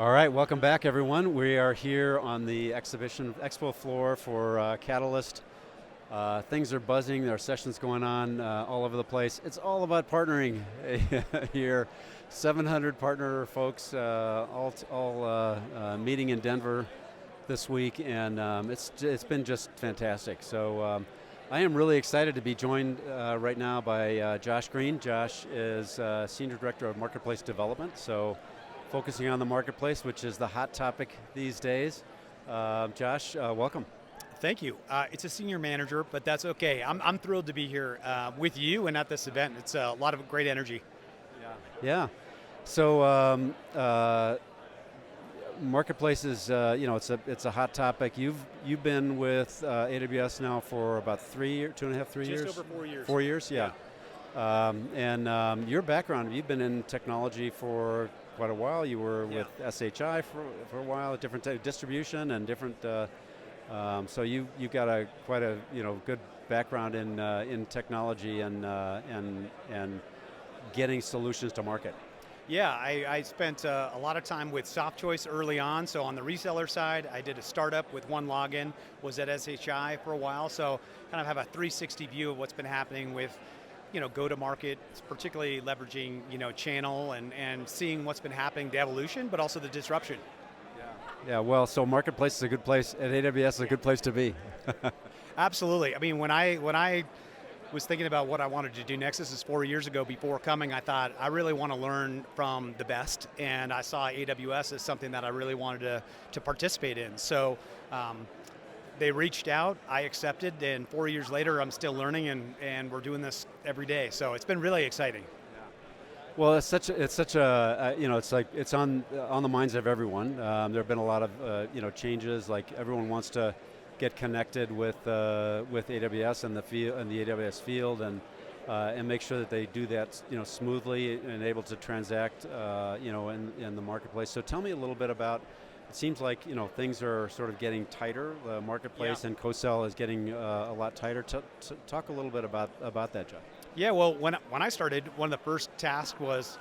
All right, welcome back everyone. We are here on the expo floor for Catalyst. Things are buzzing, there are sessions going on all over the place. It's all about partnering here. 700 partner folks all meeting in Denver this week, and it's been just fantastic. So I am really excited to be joined right now by Josh Greene. Josh is Senior Director of Marketplace Development, so focusing on the marketplace, which is the hot topic these days. Josh, welcome. Thank you. It's a senior manager, but that's okay. I'm thrilled to be here with you and at this event. It's a lot of great energy. Yeah. So marketplace is, it's a hot topic. You've been with AWS now for about 2.5 years. Just over 4 years. 4 years, yeah. And your background, you've been in technology for quite a while. You were with SHI for a while, different type of distribution and different. So you've got quite a good background in technology and getting solutions to market. Yeah, I spent a lot of time with SoftChoice early on. So on the reseller side, I did a startup with one login. Was at SHI for a while. So kind of have a 360 view of what's been happening with go-to-market, particularly leveraging, channel and seeing what's been happening, the evolution, but also the disruption. Yeah, well, so marketplace is a good place, and AWS is a good place to be. Absolutely. I mean, when I was thinking about what I wanted to do next, this is 4 years ago before coming, I thought, I really want to learn from the best, and I saw AWS as something that I really wanted to participate in. So, they reached out, I accepted, and 4 years later I'm still learning and we're doing this every day. So it's been really exciting. Well, it's on the minds of everyone. There have been a lot of changes. Like everyone wants to get connected with AWS and the AWS field and make sure that they do that smoothly and able to transact in the marketplace. So tell me a little bit about. It seems like things are sort of getting tighter. The marketplace and co-sell is getting a lot tighter. Talk a little bit about that, Jeff. Yeah, well, when I started, one of the first tasks was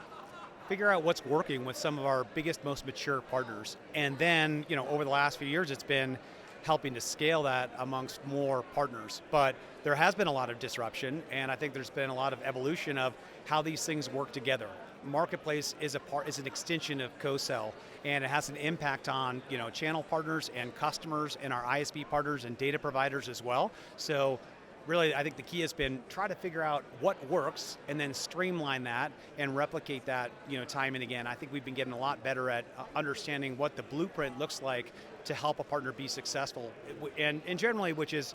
figure out what's working with some of our biggest, most mature partners. And then, over the last few years, it's been helping to scale that amongst more partners. But there has been a lot of disruption, and I think there's been a lot of evolution of how these things work together. Marketplace is an extension of co-sell, and it has an impact on channel partners and customers and our ISV partners and data providers as well. So really, I think the key has been try to figure out what works and then streamline that and replicate that time and again. I think we've been getting a lot better at understanding what the blueprint looks like to help a partner be successful, and generally, which is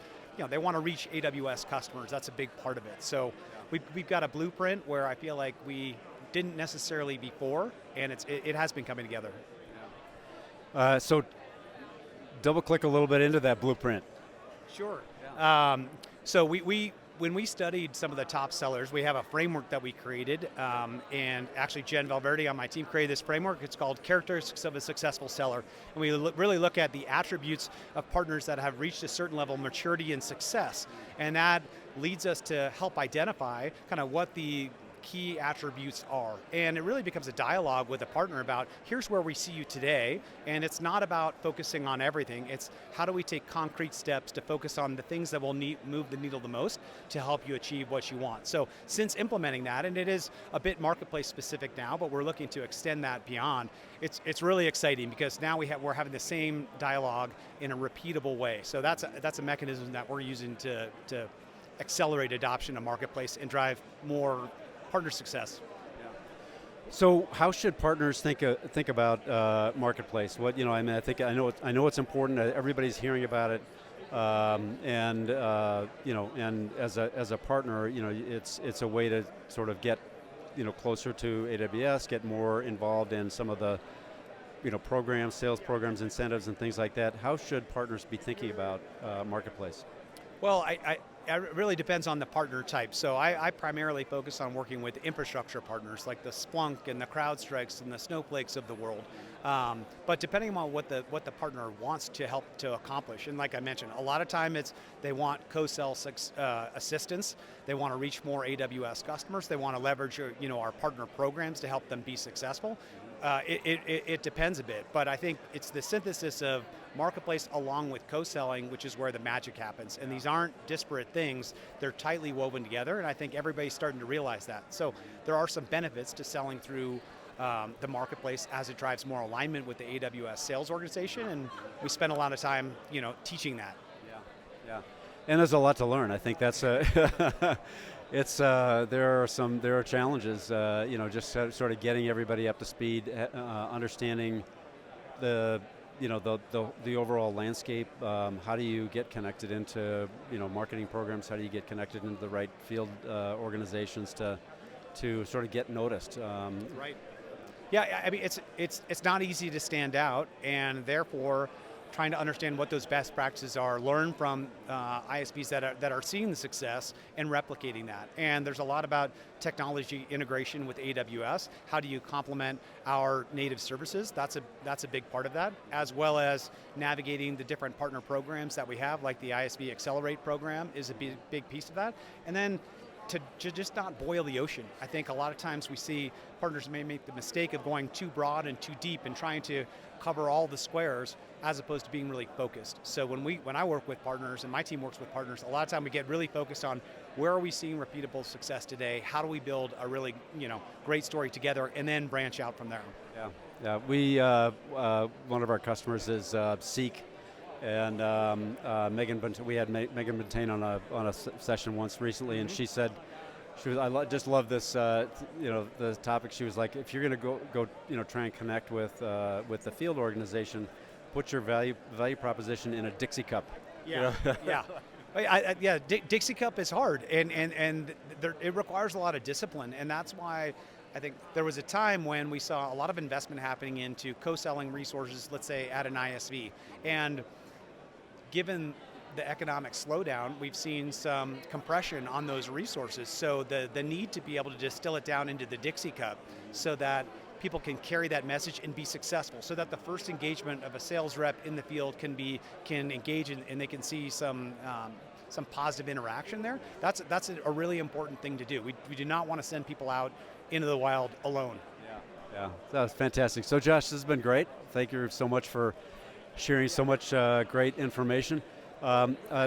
they want to reach AWS customers. That's a big part of it. So we've got a blueprint where I feel like we didn't necessarily before, and it has been coming together. So double click a little bit into that blueprint. Sure. So when we studied some of the top sellers, we have a framework that we created, and actually Jen Valverde on my team created this framework. It's called Characteristics of a Successful Seller. And we really look at the attributes of partners that have reached a certain level of maturity and success. And that leads us to help identify kind of what the key attributes are. And it really becomes a dialogue with a partner about here's where we see you today, and it's not about focusing on everything, it's how do we take concrete steps to focus on the things that will move the needle the most to help you achieve what you want. So since implementing that, and it is a bit marketplace specific now, but we're looking to extend that beyond, it's really exciting because now we're having the same dialogue in a repeatable way. So that's a mechanism that we're using to accelerate adoption of marketplace and drive more partner success. So, how should partners think about marketplace? What I know it's important. Everybody's hearing about it, and as a partner, it's a way to sort of get closer to AWS, get more involved in some of the programs, sales programs, incentives, and things like that. How should partners be thinking about marketplace? Well, it really depends on the partner type. So I primarily focus on working with infrastructure partners like the Splunk and the CrowdStrikes and the Snowflakes of the world. But depending on what the partner wants to help to accomplish, and like I mentioned, a lot of time they want co-sell assistance. They want to reach more AWS customers. They want to leverage our partner programs to help them be successful. It depends a bit, but I think it's the synthesis of marketplace along with co-selling, which is where the magic happens. And these aren't disparate things, they're tightly woven together, and I think everybody's starting to realize that. So there are some benefits to selling through the marketplace as it drives more alignment with the AWS sales organization, and we spend a lot of time, teaching that. Yeah. And there's a lot to learn. I think that's there are challenges. Just sort of getting everybody up to speed, understanding the overall landscape. How do you get connected into marketing programs? How do you get connected into the right field organizations to sort of get noticed? Right. Yeah, I mean it's not easy to stand out, and therefore trying to understand what those best practices are, learn from ISVs that are seeing the success and replicating that. And there's a lot about technology integration with AWS. How do you complement our native services? That's a big part of that, as well as navigating the different partner programs that we have, like the ISV Accelerate program is a big piece of that. And then to just not boil the ocean. I think a lot of times we see partners may make the mistake of going too broad and too deep and trying to cover all the squares as opposed to being really focused. So when I work with partners and my team works with partners, a lot of time we get really focused on where are we seeing repeatable success today, how do we build a really great story together, and then branch out from there. Yeah. We one of our customers is Seek. And we had Megan Bentane on a session once recently, and she said, just love this, the topic. She was like, if you're going to go, try and connect with the field organization, put your value proposition in a Dixie cup. Yeah, yeah. Dixie cup is hard, and it requires a lot of discipline, and that's why I think there was a time when we saw a lot of investment happening into co-selling resources, let's say at an ISV, and given the economic slowdown, we've seen some compression on those resources. So the need to be able to distill it down into the Dixie cup so that people can carry that message and be successful, so that the first engagement of a sales rep in the field can engage and they can see some positive interaction there. That's a really important thing to do. We do not want to send people out into the wild alone. Yeah, that was fantastic. So Josh, this has been great. Thank you so much for sharing so much great information.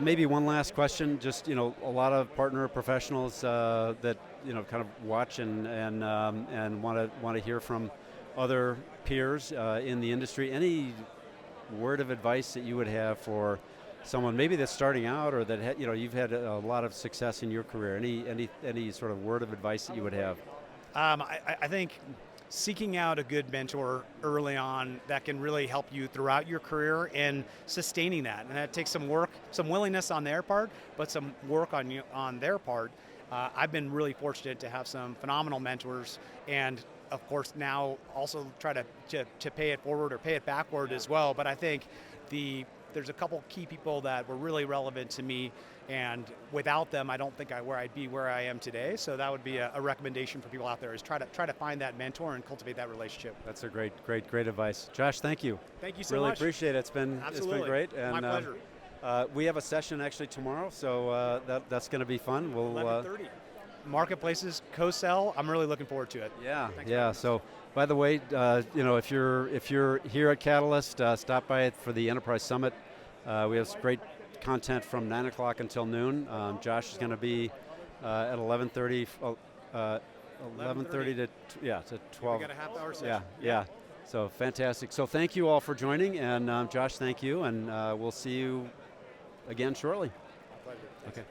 Maybe one last question. Just a lot of partner professionals that kind of watch and want to hear from other peers in the industry. Any word of advice that you would have for someone maybe that's starting out, or that you've had a lot of success in your career? Any sort of word of advice that you would have? I think seeking out a good mentor early on that can really help you throughout your career and sustaining that. And that takes some work, some willingness on their part, but some work on their part. I've been really fortunate to have some phenomenal mentors, and of course now also try to pay it forward or pay it backward as well. But I think there's a couple key people that were really relevant to me, and without them, I don't think I'd be where I am today. So that would be a recommendation for people out there, is try to find that mentor and cultivate that relationship. That's a great advice. Josh, thank you. Thank you so much. Really appreciate it. It's been great. And, my pleasure. We have a session actually tomorrow, so that's going to be fun. We'll 11:30. Marketplaces, co-sell. I'm really looking forward to it. Yeah. So, by the way, if you're here at Catalyst, stop by for the Enterprise Summit. We have great content from 9 o'clock until noon. Josh is going to be at 11:30. 11:30 to 12. We got a half hour session. Yeah. So fantastic. So thank you all for joining, and Josh, thank you, and we'll see you again shortly. My pleasure. Okay.